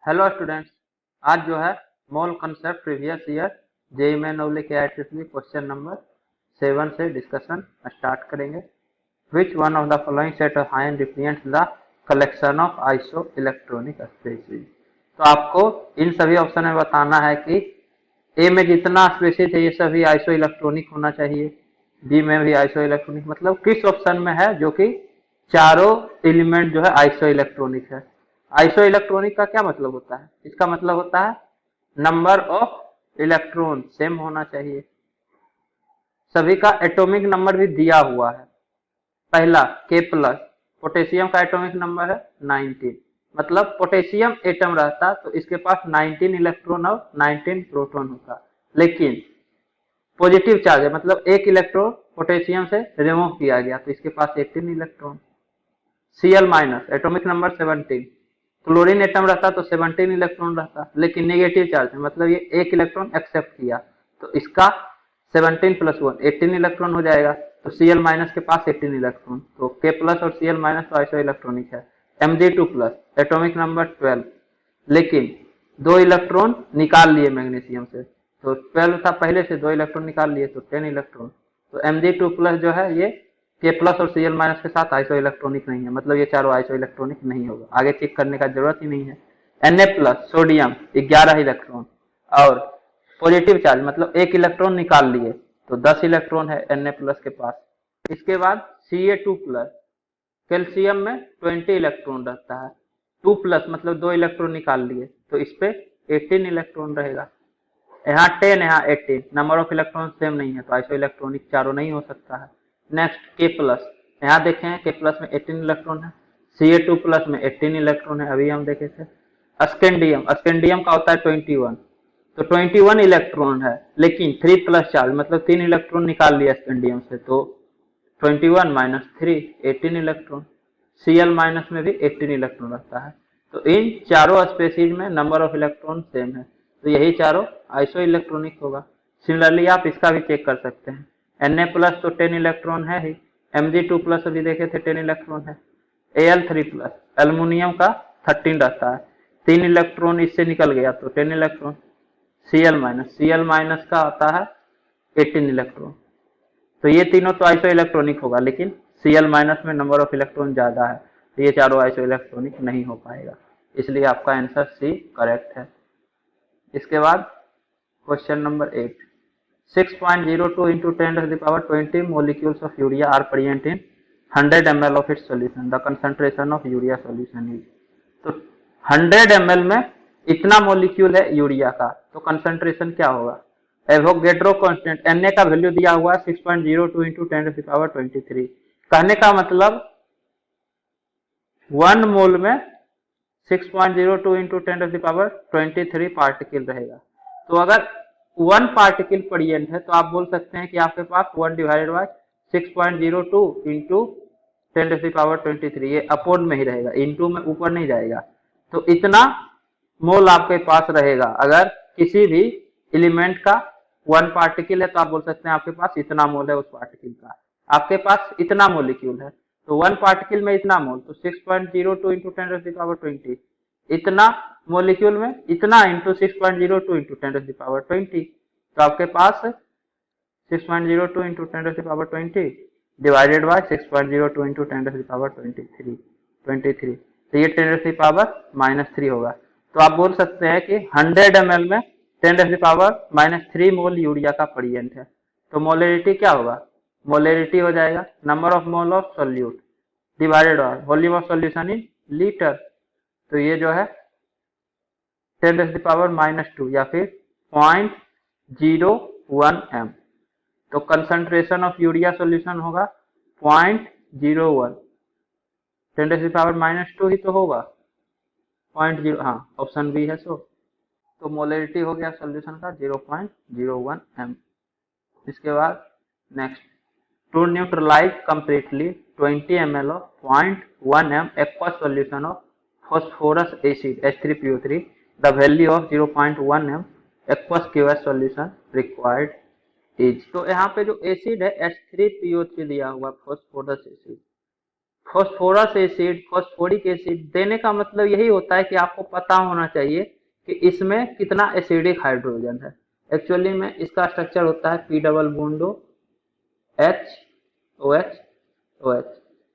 Hello students. आज जो है मोल concept previous year JEE main KIITC question number 7 से डिस्कशन स्टार्ट करेंगे। Which one of the following set of ion represents the collection of iso electronic species. तो आपको इन सभी option में बताना है कि ए में जितना स्पेसीज है ये सभी आइसो इलेक्ट्रॉनिक होना चाहिए, बी में भी आइसो इलेक्ट्रॉनिक, मतलब किस ऑप्शन में है जो कि चारों एलिमेंट जो है आइसो इलेक्ट्रॉनिक है। आइसो इलेक्ट्रॉनिक का क्या मतलब होता है? इसका मतलब होता है नंबर ऑफ इलेक्ट्रॉन सेम होना चाहिए, सभी का एटॉमिक नंबर भी दिया हुआ है। पहला K प्लस, पोटेशियम का एटॉमिक नंबर है 19, मतलब पोटेशियम एटम रहता तो इसके पास 19 इलेक्ट्रॉन और 19 प्रोटॉन होता, लेकिन पॉजिटिव चार्ज है, मतलब एक इलेक्ट्रॉन पोटेशियम से रिमूव किया गया तो इसके पास 18 electron. Cl minus atomic number 17, chlorine atom रहता तो 17 इलेक्ट्रॉन रहता, लेकिन नेगेटिव चार्ज है, मतलब ये एक इलेक्ट्रॉन एक्सेप्ट किया तो इसका 17 प्लस 1 18 इलेक्ट्रॉन हो जाएगा। तो Cl माइनस के पास 18 इलेक्ट्रॉन, तो K प्लस और Cl माइनस तो आइसो इलेक्ट्रॉनिक है। Mg2 प्लस एटॉमिक नंबर 12, लेकिन 2 इलेक्ट्रॉन निकाल लिए मैग्नीशियम से, तो 12 था पहले से, 2 इलेक्ट्रॉन निकाल लिए तो 10 इलेक्ट्रॉन। तो Mg2 प्लस जो है ये K प्लस और Cl माइनस के साथ आइसो इलेक्ट्रॉनिक नहीं है, मतलब ये चारों आइसो इलेक्ट्रॉनिक नहीं होगा, आगे चेक करने का जरूरत ही नहीं है। Na प्लस सोडियम 11 इलेक्ट्रॉन और पॉजिटिव चार्ज, मतलब एक इलेक्ट्रॉन निकाल लिए तो 10 इलेक्ट्रॉन है Na प्लस के पास। इसके बाद Ca2 प्लस, कैल्शियम में 20 इलेक्ट्रॉन रहता है, 2 प्लस मतलब 2 इलेक्ट्रॉन निकाल लिए तो इस पे 18 इलेक्ट्रॉन रहेगा। यहाँ 10 यहाँ 18, नंबर ऑफ इलेक्ट्रॉन सेम नहीं है तो आइसो इलेक्ट्रॉनिक चारों नहीं हो सकता है। नेक्स्ट K प्लस, यहाँ देखें K प्लस में 18 इलेक्ट्रॉन है, Ca2 प्लस में 18 इलेक्ट्रॉन है, अभी हम देखे थे। अस्केंडियम, अस्केंडियम का होता है 21, तो 21 इलेक्ट्रॉन है, लेकिन 3 प्लस चार्ज, मतलब 3 इलेक्ट्रॉन निकाल लिया अस्केंडियम से तो 21 माइनस 3 18 इलेक्ट्रॉन। Cl माइनस में भी 18 इलेक्ट्रॉन रहता है, तो इन चारों स्पेसीज में नंबर ऑफ इलेक्ट्रॉन सेम है, तो यही चारों आइसो इलेक्ट्रॉनिक होगा। सिमिलरली आप इसका भी चेक कर सकते हैं। Na प्लस तो 10 इलेक्ट्रॉन है ही, Mg2 प्लस अभी देखे थे 10 इलेक्ट्रॉन है। Al3 प्लस एल्युमिनियम का 13 रहता है, 3 इलेक्ट्रॉन इससे निकल गया तो 10 इलेक्ट्रॉन। Cl माइनस का आता है 18 इलेक्ट्रॉन, तो ये तीनों तो आइसो इलेक्ट्रॉनिक होगा, लेकिन Cl माइनस में नंबर ऑफ इलेक्ट्रॉन ज्यादा है तो ये चारों आइसो इलेक्ट्रॉनिक नहीं हो पाएगा, इसलिए आपका आंसर C करेक्ट है। इसके बाद question number 8, 6.02 into 10 to the power 20 molecules of urea are present in 100 ml of its solution. The concentration of urea solution is, तो 100 ml में इतना मोलिक्यूल है यूरिया का, तो कंसंट्रेशन क्या होगा? एवोगेड्रो कांस्टेंट Na का वैल्यू दिया हुआ है 6.02 into 10 to the power 23, कहने का मतलब 1 मोल में 6.02 into 10 to the power 23 particle रहेगा। तो अगर 1 पार्टिकल प्रेजेंट है तो आप बोल सकते हैं कि आपके पास 1 divided by 6.02 into 10 to the power 23, ये अपोन में ही रहेगा, इंटू में ऊपर नहीं जाएगा, तो इतना मोल आपके पास रहेगा। अगर किसी भी एलिमेंट का 1 पार्टिकल है तो आप बोल सकते हैं आपके पास इतना मोल है उस पार्टिकल का, आपके पास इतना मोलिक्यूल है तो 1 पार्टिकल में इतना मोल, तो 6.02 इंटू 10 to the power 20, इतना मोलिक्यूल में इतना into 6.02 into 10 to the power 20, तो आपके पास 6.02 into 10 to the power 20 divided by 6.02 into 10 to the power 23, तो ये 10 to the power -3 होगा। तो आप बोल सकते हैं कि 100 ml में 10 to the power -3 mole urea का प्रेजेंट है, तो मोलरिटी क्या होगा? मोलरिटी हो जाएगा number of mole of solute divided by volume of solution in litre, तो ये जो है 10 to the power -2 या फिर 0.01 m, तो कंसंट्रेशन ऑफ यूरिया सॉल्यूशन होगा 0.01, 10 to the power -2 ही तो होगा 0.0, हाँ ऑप्शन बी है। तो मोलरिटी हो गया सॉल्यूशन का 0.01 m। इसके बाद next, to neutralize completely 20 ml of 0.1 m aqueous solution of phosphorus acid H3PO3, the value of 0.1 m aqueous QS solution required is, तो यहाँ पे जो एसिड है H3PO3 दिया हुआ, phosphorous acid, phosphorous acid, phosphoric acid देने का मतलब यही होता है कि आपको पता होना चाहिए कि इसमें कितना एसिडिक हाइड्रोजन है। एक्चुअली में इसका स्ट्रक्चर होता है P double bond O H O H O H.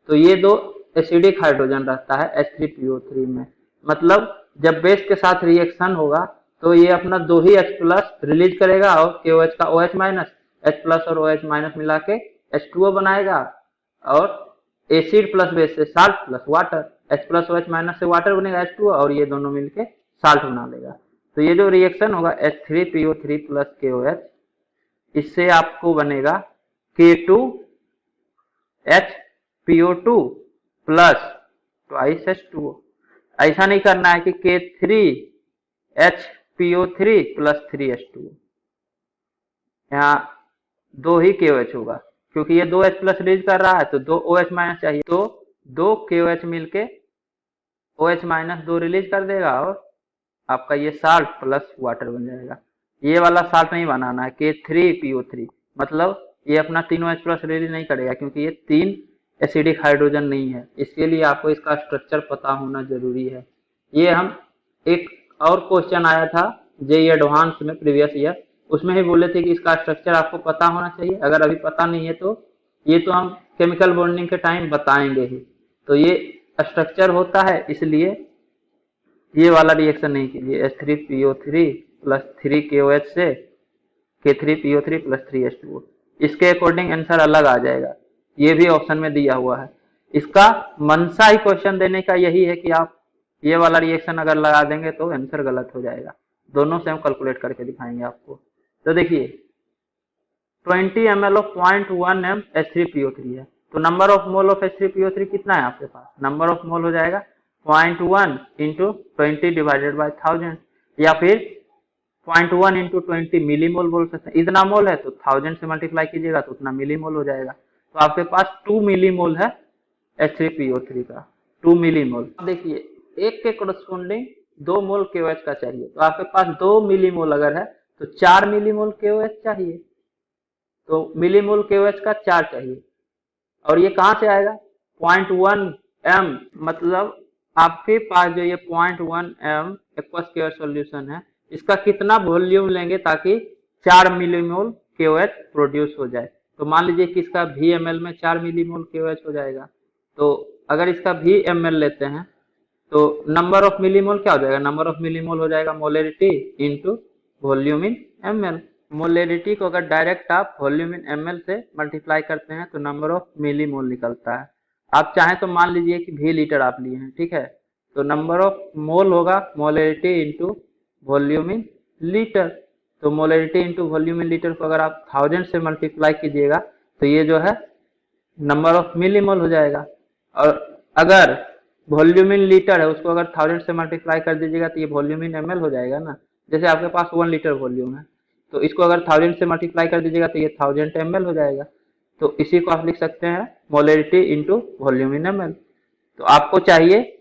तो ये दो एसिडिक हाइड्रोजन रहता है H3PO3 में। मतलब जब बेस के साथ रिएक्शन होगा तो ये अपना दो ही H प्लस रिलीज करेगा और KOH का OH माइनस, H प्लस और OH माइनस मिला के H2O बनाएगा, और एसिड प्लस बेस से salt plus water, H plus OH minus से वाटर बनेगा H2O, और ये दोनों मिलके साल्ट बना लेगा। तो ये जो रिएक्शन होगा H3PO3 प्लस KOH, इससे आपको बनेगा K2HPO2 प्लस ट्वाइस H2O। ऐसा नहीं करना है कि K3HPO3 प्लस 3H2O, यहाँ दो ही KOH होगा क्योंकि ये दो H प्लस रिलीज कर रहा है तो दो OH माइनस चाहिए, तो दो KOH मिलके OH माइनस दो रिलीज कर देगा और आपका ये साल्ट प्लस वाटर बन जाएगा। ये वाला साल्ट नहीं बनाना है K3PO3, मतलब ये अपना तीनों H प्लस रिलीज नहीं करेगा क्योंकि ये तीन एसिडिक हाइड्रोजन नहीं है। इसके लिए आपको इसका स्ट्रक्चर पता होना जरूरी है। ये हम एक और क्वेश्चन आया था जेईई एडवांस में प्रीवियस ईयर, उसमें ही बोले थे कि इसका स्ट्रक्चर आपको पता होना चाहिए। अगर अभी पता नहीं है तो ये तो हम केमिकल बॉन्डिंग के टाइम बताएंगे ही। तो ये स्ट्रक्चर होता है, इसलिए ये वाला रिएक्शन नहीं कीजिए। H3PO3 प्लस 3KOH से K3PO3 प्लस 3H2O, इसके अकॉर्डिंग आंसर अलग आ जाएगा। ये भी ऑप्शन में दिया हुआ है। इसका मंशा ही क्वेश्चन देने का यही है कि आप ये वाला रिएक्शन अगर लगा देंगे तो आंसर गलत हो जाएगा। दोनों से हम कैलकुलेट करके दिखाएंगे आपको। तो देखिए 20 ml ऑफ 0.1 m H3PO3 है, तो number of mole of H3PO3 कितना है आपके पास? नंबर ऑफ मोल हो जाएगा 0.1 इंटू 20 डिवाइडेड बाई 1000, या फिर 0.1 इंटू 20 मिलीमोल बोल सकते हैं। इतना मोल है तो 1000 से मल्टीप्लाई कीजिएगा तो उतना मिलीमोल हो जाएगा। तो आपके पास 2 मिलीमोल है H3PO3 का, 2 मिलीमोल। देखिए एक के कोरस्पोंडिंग 2 मोल KOH का चाहिए, तो आपके पास 2 मिलीमोल अगर है तो 4 मिलीमोल KOH चाहिए, तो मिलीमोल KOH का 4 चाहिए। और ये कहां से आएगा? 0.1 m, मतलब आपके पास जो ये 0.1 m एक्वस केयर सॉल्यूशन है, इसका कितना वॉल्यूम लेंगे ताकि 4 मिलीमोल KOH प्रोड्यूस हो जाए। तो मान लीजिए कि इसका VML में 4 मिलीमोल KOH हो जाएगा। तो अगर इसका VML लेते हैं तो नंबर ऑफ मिलीमोल क्या हो जाएगा? नंबर ऑफ मिलीमोल हो जाएगा मोलरिटी इंटू वॉल्यूम इन ml। मोलरिटी को अगर डायरेक्ट आप वॉल्यूम इन ml से मल्टीप्लाई करते हैं तो नंबर ऑफ मिलीमोल निकलता है। आप चाहें तो मान लीजिए कि V लीटर आप लिए हैं, ठीक है, तो नंबर ऑफ मोल होगा molarity into volume in litre. तो molarity into volume in litre को अगर आप 1000 से मल्टीप्लाई कीजिएगा तो ये जो है नंबर ऑफ मिलीमोल हो जाएगा। और अगर वॉल्यूम इन लीटर है उसको अगर 1000 से मल्टीप्लाई कर दीजिएगा तो ये वॉल्यूम इन ml हो जाएगा ना। जैसे आपके पास 1 लीटर वॉल्यूम है तो इसको अगर 1000 से मल्टीप्लाई कर दीजिएगा तो ये 1000 ml हो जाएगा। तो इसी को आप लिख सकते हैं मोलरिटी इंटू वॉल्यूम इन ml। तो आपको चाहिए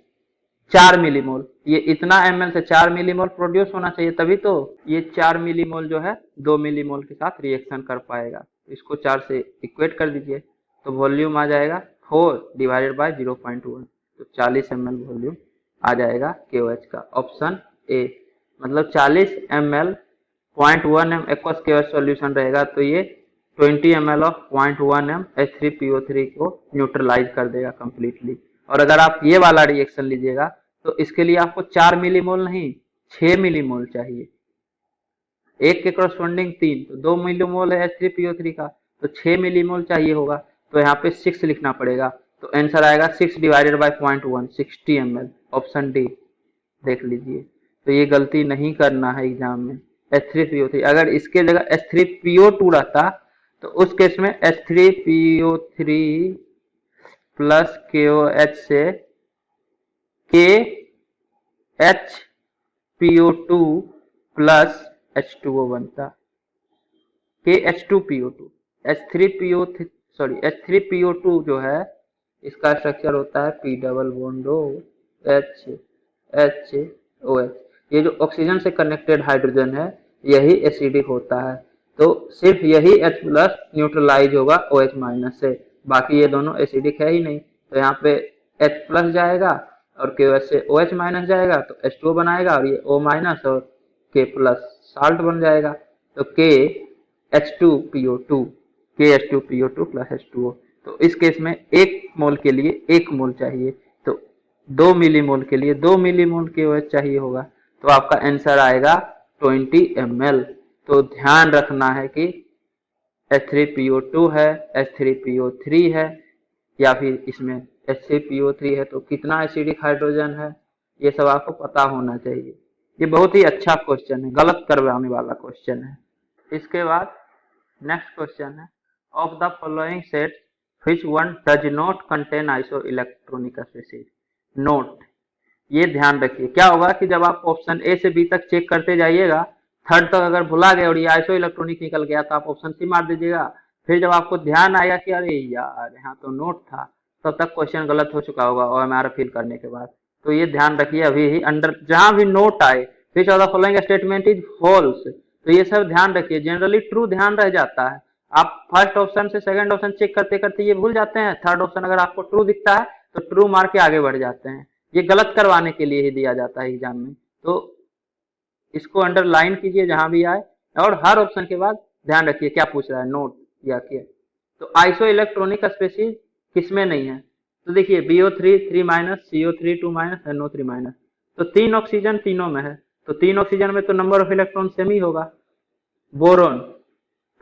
4 मिलीमोल, ये इतना ml से 4 मिलीमोल प्रोड्यूस होना चाहिए, तभी तो ये 4 मिलीमोल जो है 2 मिलीमोल के साथ रिएक्शन कर पाएगा। इसको 4 से इक्वेट कर दीजिए तो वॉल्यूम आ जाएगा 4 डिवाइडेड बाय 0.1, तो 40 ml वॉल्यूम आ जाएगा KOH का। ऑप्शन ए, मतलब 40 ml 0.1 m aqueous KOH solution रहेगा तो ये 20 ml ऑफ 0.1 m H3PO3 को न्यूट्रलाइज कर देगा कंप्लीटली। और अगर आप ये वाला रिएक्शन लीजिएगा तो इसके लिए आपको 4 मिलीमोल नहीं 6 मिलीमोल चाहिए। एक के कोरस्पोंडिंग 3, तो 2 मिलीमोल है H3PO3 का, तो 6 मिलीमोल चाहिए होगा। तो यहाँ पे 6 लिखना पड़ेगा, तो आंसर आएगा 6 divided by 0.1, 60 ml। Option D देख लीजिए। तो ये गलती नहीं करना है एग्जाम में। H3PO3 अगर इसके जगह H3PO2 रहता तो उस केस में H3PO3 प्लस KOH से KHPO2 प्लस H2O बनता, KH2PO2। H3PO2 जो है इसका स्ट्रक्चर होता है P डबल बॉन्डो HOH। ये जो ऑक्सीजन से कनेक्टेड हाइड्रोजन है यही एसिडिक होता है, तो सिर्फ यही H प्लस न्यूट्रलाइज होगा OH माइनस से, बाकी ये दोनों एसिडिक है ही नहीं। तो यहाँ पे H प्लस जाएगा और KOH से OH माइनस जाएगा तो H2O बनाएगा और ये O माइनस और K प्लस साल्ट बन जाएगा। तो KH2PO2 KH2PO2 प्लस H2O। तो इस केस में 1 मोल के लिए 1 मोल चाहिए, तो 2 मिलीमोल के लिए 2 मिलीमोल KOH चाहिए होगा। तो आपका आंसर आएगा 20 ml। तो ध्यान रखना है कि H3PO2 है, H3PO3 है या फिर इसमें H3PO3 है तो कितना एसिडिक हाइड्रोजन है, ये सब आपको पता होना चाहिए। ये बहुत ही अच्छा क्वेश्चन है, गलत करवाने वाला क्वेश्चन है। इसके बाद नेक्स्ट क्वेश्चन है, of the following set which one does not contain isoelectronic species. Note, ये ध्यान रखिए क्या होगा कि जब आप ऑप्शन ए से बी तक चेक करते जाइएगा, थर्ड तक अगर भुला गए और ये आइसो इलेक्ट्रॉनिक निकल गया तो आप ऑप्शन सी मार दीजिएगा। फिर जब आपको ध्यान आएगा कि अरे यार यहाँ तो नोट था, तब तक क्वेश्चन गलत हो चुका होगा OMR फिल करने के बाद। तो ये ध्यान रखिए, अभी ही अंडर जहां भी नोट आए which of the following statement is false, तो ये सब ध्यान रखिए। जनरली ट्रू ध्यान रह जाता है, आप फर्स्ट ऑप्शन से सेकंड ऑप्शन चेक करते करते ये भूल जाते हैं। थर्ड ऑप्शन अगर आपको ट्रू दिखता है तो ट्रू मार के आगे बढ़ जाते हैं। ये गलत करवाने के लिए ही दिया जाता है एग्जाम में, तो इसको अंडरलाइन कीजिए जहां भी आए और हर ऑप्शन के बाद ध्यान रखिए क्या पूछ रहा है, नोट या क्या। तो आइसो इलेक्ट्रॉनिक स्पीशीज किसमें नहीं है, तो देखिए BO3 3 minus, CO3 2 minus, NO3 minus. तो 3 ऑक्सीजन तीनों में है, तो 3 ऑक्सीजन में तो नंबर ऑफ इलेक्ट्रॉन सेम ही होगा। बोरोन,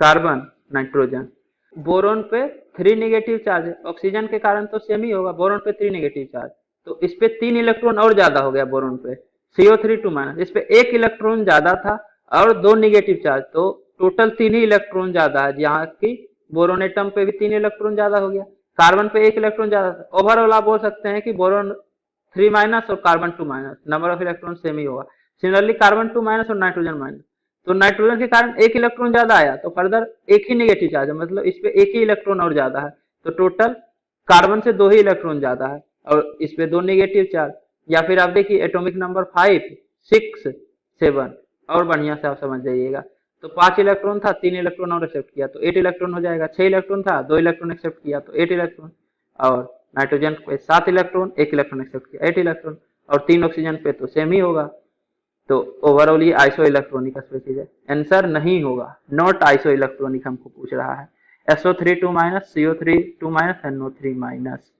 कार्बन, नाइट्रोजन, बोरोन पे 3 नेगेटिव चार्ज है, ऑक्सीजन के कारण तो सेम ही होगा, बोरोन पे 3 नेगेटिव चार्ज, तो इस पे 3 इलेक्ट्रॉन और ज्यादा हो गया बोरोन पे। CO3 2 माइनस, इस पे 1 इलेक्ट्रॉन ज्यादा था और 2 नेगेटिव चार्ज, तो टोटल 3 ही इलेक्ट्रॉन ज्यादा है, यहाँ की बोरोन एटम पे भी 3 इलेक्ट्रॉन ज्यादा हो गया। कार्बन पे 1 इलेक्ट्रॉन ज्यादा था। ओवरऑल आप बोल सकते हैं कि बोरोन 3 माइनस और carbon 2 minus, number of electron same ही होगा। सिमिलरली कार्बन 2 माइनस और नाइट्रोजन माइनस, तो नाइट्रोजन के कारण 1 इलेक्ट्रॉन ज्यादा आया तो फर्दर 1 ही नेगेटिव चार्ज है, मतलब इस पे 1 ही इलेक्ट्रॉन और ज्यादा है, तो टोटल कार्बन से 2 ही इलेक्ट्रॉन ज्यादा है और इस पे 2 नेगेटिव चार्ज। या फिर आप देखिए एटॉमिक नंबर 5 6 7, और बढ़िया से आप समझ जाइएगा, तो 5 इलेक्ट्रॉन था, 3 इलेक्ट्रॉन और एक्सेप्ट किया तो 8 इलेक्ट्रॉन हो जाएगा। 6 इलेक्ट्रॉन था, 2 इलेक्ट्रॉन एक्सेप्ट किया तो 8 इलेक्ट्रॉन, और नाइट्रोजन पे 7 इलेक्ट्रॉन, 1 इलेक्ट्रॉन एक्सेप्ट किया 8 इलेक्ट्रॉन, और 3 ऑक्सीजन पे तो सेम ही होगा। तो ओवरऑल ये आइसो इलेक्ट्रॉनिक स्पीशीज है, आंसर नहीं होगा, नॉट आइसो इलेक्ट्रॉनिक हमको पूछ रहा है। SO3 2 minus, CO3 2 minus, NO3 minus,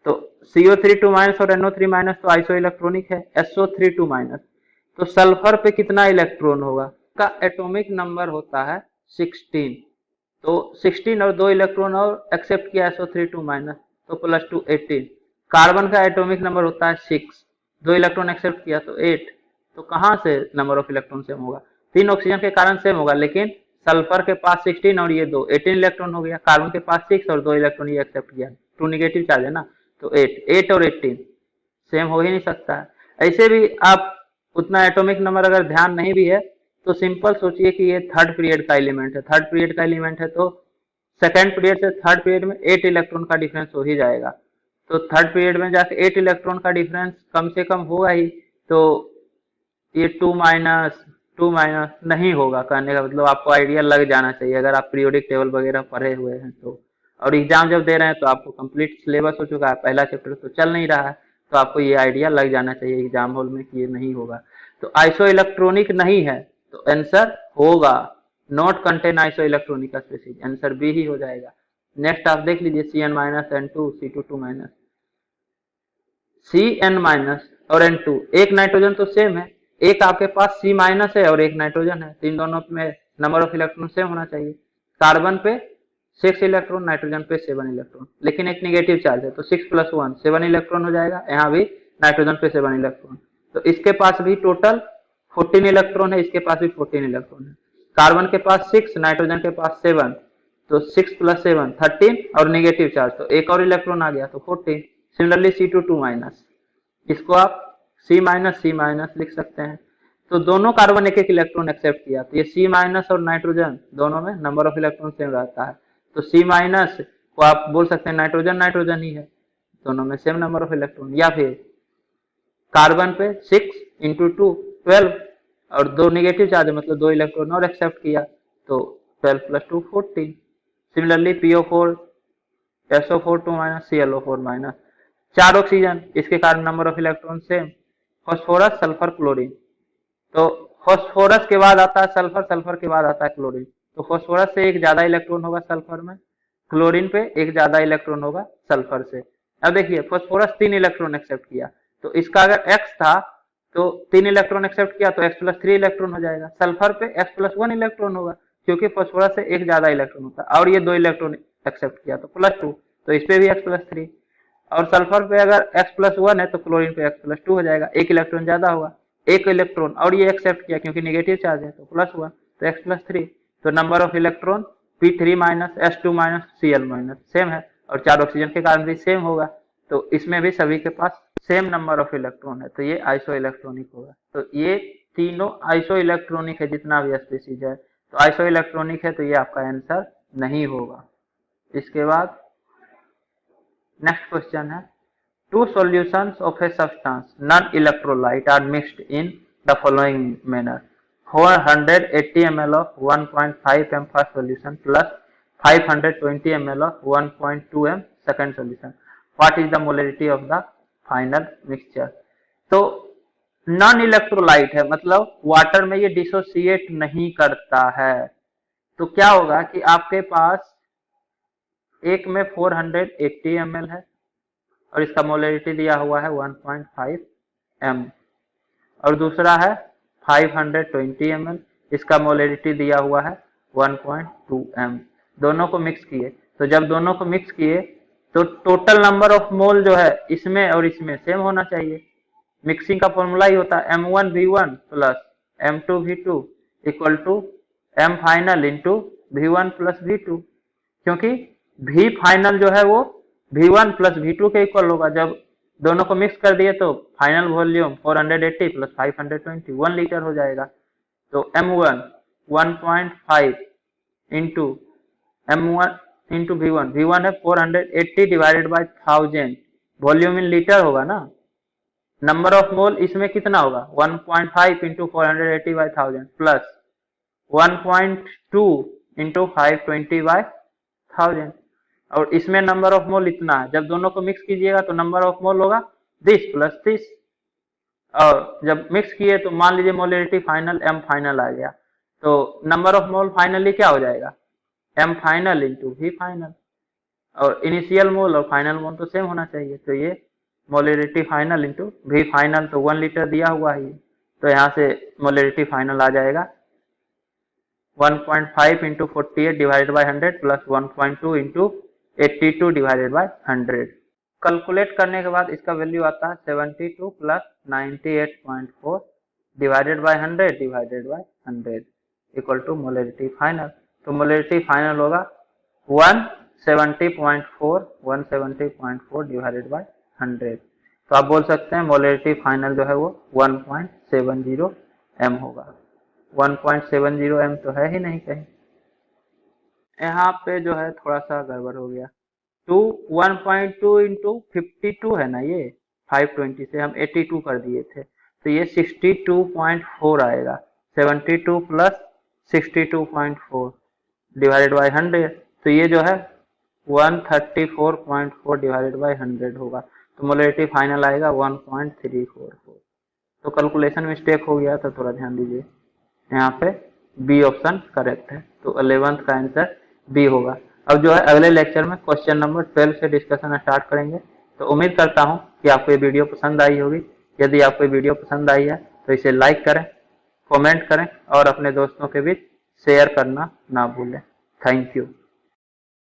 तो CO3 2 माइनस और NO3 माइनस तो आइसो इलेक्ट्रॉनिक है। SO3 2 माइनस, तो सल्फर पे कितना इलेक्ट्रॉन होगा, का एटॉमिक नंबर होता है 16, तो 16 और 2 इलेक्ट्रॉन और एक्सेप्ट किया SO3 2 माइनस तो प्लस 2 18। कार्बन का एटॉमिक नंबर होता है 6, 2 इलेक्ट्रॉन एक्सेप्ट किया तो 8, तो कहां से नंबर ऑफ इलेक्ट्रॉन सेम होगा, 3 ऑक्सीजन के कारण सेम होगा, लेकिन सल्फर के पास 16 और ये 2 18 इलेक्ट्रॉन हो गया, कार्बन के पास 6 और 2 इलेक्ट्रॉन ये एक्सेप्ट किया, 2 नेगेटिव चार्ज है ना, तो 8 और 18 सेम हो ही नहीं सकता है। ऐसे भी आप उतना एटॉमिक नंबर अगर ध्यान नहीं भी है तो सिंपल सोचिए कि ये थर्ड पीरियड का एलिमेंट है, थर्ड पीरियड का एलिमेंट है तो सेकंड पीरियड से थर्ड पीरियड में 8 इलेक्ट्रॉन का डिफरेंस हो ही जाएगा, तो थर्ड पीरियड में जाके 8 इलेक्ट्रॉन का डिफरेंस कम से कम होगा ही, तो ये 2 माइनस नहीं होगा। कहने का मतलब आपको आइडिया लग जाना चाहिए अगर आप पीरियोडिक टेबल वगैरह पढ़े हुए हैं तो, और एग्जाम जब दे रहे हैं तो आपको कंप्लीट सिलेबस हो चुका है, पहला चैप्टर तो चल नहीं रहा है, तो आपको ये आइडिया लग जाना चाहिए एग्जाम हॉल में कि ये नहीं होगा। तो आइसो इलेक्ट्रॉनिक नहीं है तो आंसर होगा not contain isoelectronic species, answer B ही हो जाएगा। नेक्स्ट आप देख लीजिए CN minus N2 C2 2 minus, CN minus और N2, एक नाइट्रोजन तो सेम है, एक आपके पास C माइनस है और एक नाइट्रोजन है, तो इन दोनों में नंबर ऑफ इलेक्ट्रॉन सेम होना चाहिए। कार्बन पे 6 इलेक्ट्रॉन, नाइट्रोजन पे 7 इलेक्ट्रॉन, लेकिन एक नेगेटिव चार्ज है तो 6 + 1 7 इलेक्ट्रॉन हो जाएगा। यहाँ भी नाइट्रोजन पे 7 इलेक्ट्रॉन, तो इसके पास भी टोटल 14 इलेक्ट्रॉन है, इसके पास भी 14 इलेक्ट्रॉन है। कार्बन के पास 6, नाइट्रोजन के पास 7, तो 6 + 7 13 और नेगेटिव चार्ज तो एक और इलेक्ट्रॉन आ गया तो 14। सिमिलरली C2 2 माइनस, इसको आप C माइनस लिख सकते हैं, तो दोनों कार्बन एक एक इलेक्ट्रॉन एक्सेप्ट किया, तो ये C माइनस और नाइट्रोजन दोनों में नंबर ऑफ इलेक्ट्रॉन सेम रहता है, तो C माइनस को आप बोल सकते हैं नाइट्रोजन ही है, दोनों में सेम नंबर ऑफ इलेक्ट्रॉन। या फिर कार्बन पे 6 × 2 12 और 2 नेगेटिव चार्ज मतलब 2 इलेक्ट्रॉन और एक्सेप्ट किया तो 12 + 2 14। Similarly PO4 SO4 2 minus ClO4 minus, 4 oxygen, इसके कारण number of electron same. Phosphorus, sulphur, chlorine, तो फास्फोरस के बाद आता है सल्फर, सल्फर के बाद आता है क्लोरीन, तो फास्फोरस से एक ज्यादा इलेक्ट्रॉन होगा सल्फर में, क्लोरीन पे एक ज्यादा इलेक्ट्रॉन होगा सल्फर से। अब देखिए फास्फोरस 3 इलेक्ट्रॉन एक्सेप्ट किया, तो इसका अगर x था तो 3 इलेक्ट्रॉन एक्सेप्ट किया तो x प्लस 3 इलेक्ट्रॉन हो जाएगा। सल्फर पे x प्लस 1 इलेक्ट्रॉन होगा क्योंकि फास्फोरस से एक ज्यादा इलेक्ट्रॉन होता है, और ये 2 इलेक्ट्रॉन एक्सेप्ट किया तो प्लस 2, तो इस पे भी x प्लस 3, और सल्फर पे अगर x प्लस 1 है तो क्लोरीन पे x प्लस 2 हो जाएगा, एक इलेक्ट्रॉन ज्यादा होगा, एक इलेक्ट्रॉन, और ये एक्सेप्ट किया क्योंकि नेगेटिव चार्ज है तो प्लस हुआ, तो x प्लस 3, तो number of electron P3 minus S2 minus Cl minus same है, और 4 ऑक्सीजन के कारण भी सेम होगा, तो इसमें भी सभी के पास सेम नंबर ऑफ इलेक्ट्रॉन है, तो ये आइसो इलेक्ट्रॉनिक होगा। तो ये तीनों आइसो इलेक्ट्रॉनिक है, जितना भी स्पीसीज है, तो आइसो इलेक्ट्रॉनिक है, तो ये आपका आंसर नहीं होगा। इसके बाद नेक्स्ट क्वेश्चन है, two solutions of a substance non-electrolyte are mixed in the following manner: 480 ml of 1.5 m first solution plus 520 ml of 1.2 m second solution. What is the molarity of the final mixture? तो non electrolyte है, मतलब water में ये dissociate नहीं करता है, तो क्या होगा कि आपके पास एक में 480 ml है और इसका मोलरिटी दिया हुआ है 1.5 m, और दूसरा है 520 ml, इसका मोलरिटी दिया हुआ है 1.2 m। दोनों को मिक्स किए, तो जब दोनों को मिक्स किए तो टोटल नंबर ऑफ मोल जो है इसमें और इसमें सेम होना चाहिए। मिक्सिंग का फॉर्मूला ही होता है M1V1 plus M2V2 equal to M final into V1 plus V2, क्योंकि V फाइनल जो है वो V1 प्लस V2 के इक्वल होगा। जब दोनों को मिक्स कर दिए तो फाइनल वॉल्यूम 480 प्लस 520 1 लीटर हो जाएगा। तो M1 1.5 into M1 into V1, V1 है 480 divided by 1000, volume in litre होगा ना। नंबर ऑफ मोल इसमें कितना होगा 1.5 into 480 by 1000 plus 1.2 into 520 by 1000, और इसमें नंबर ऑफ मोल इतना है। जब दोनों को मिक्स कीजिएगा तो नंबर ऑफ मोल होगा 30 प्लस 30, और जब मिक्स किए तो मान लीजिए मोलरिटी फाइनल M फाइनल आ गया, तो नंबर ऑफ मोल फाइनली क्या हो जाएगा M final into V final, और इनिशियल मोल और फाइनल मोल तो सेम होना चाहिए, तो ये molarity final into V final, तो 1 लीटर दिया हुआ है, तो यहाँ से मोलरिटी फाइनल आ जाएगा 1.5 into 48 divided by 100 plus 1.2 into 82 divided by 100। Calculate करने के बाद इसका वैल्यू आता है 72 plus 98.4 divided by 100 divided by 100 equal to molarity final. तो मोलरिटी फाइनल होगा 170.4 डिवाइडेड बाई 100। तो आप बोल सकते हैं मोलरिटी फाइनल जो है वो 1.70 m होगा। 1.70 m तो है ही नहीं कहीं। यहाँ पे जो है थोड़ा सा गड़बड़ हो गया, 1.2 इंटू 52 है ना, ये 520 से हम 82 कर दिए थे, तो ये 62.4 आएगा। 72 प्लस 62.4 डिवाइडेड बाई 100, तो ये जो है 134.4 डिवाइडेड बाई 100 होगा, तो मोलरिटी फाइनल आएगा 1.344। तो कैलकुलेशन मिस्टेक हो गया तो थोड़ा ध्यान दीजिए, यहाँ पे बी ऑप्शन करेक्ट है, तो 11th का आंसर बी होगा। अब जो है अगले लेक्चर में क्वेश्चन नंबर 12 से डिस्कशन स्टार्ट करेंगे। तो उम्मीद करता हूँ कि आपको ये वीडियो पसंद आई होगी। यदि आपको ये वीडियो पसंद आई है तो इसे लाइक करें, कमेंट करें और अपने दोस्तों के बीच शेयर करना ना भूलें। Thank you.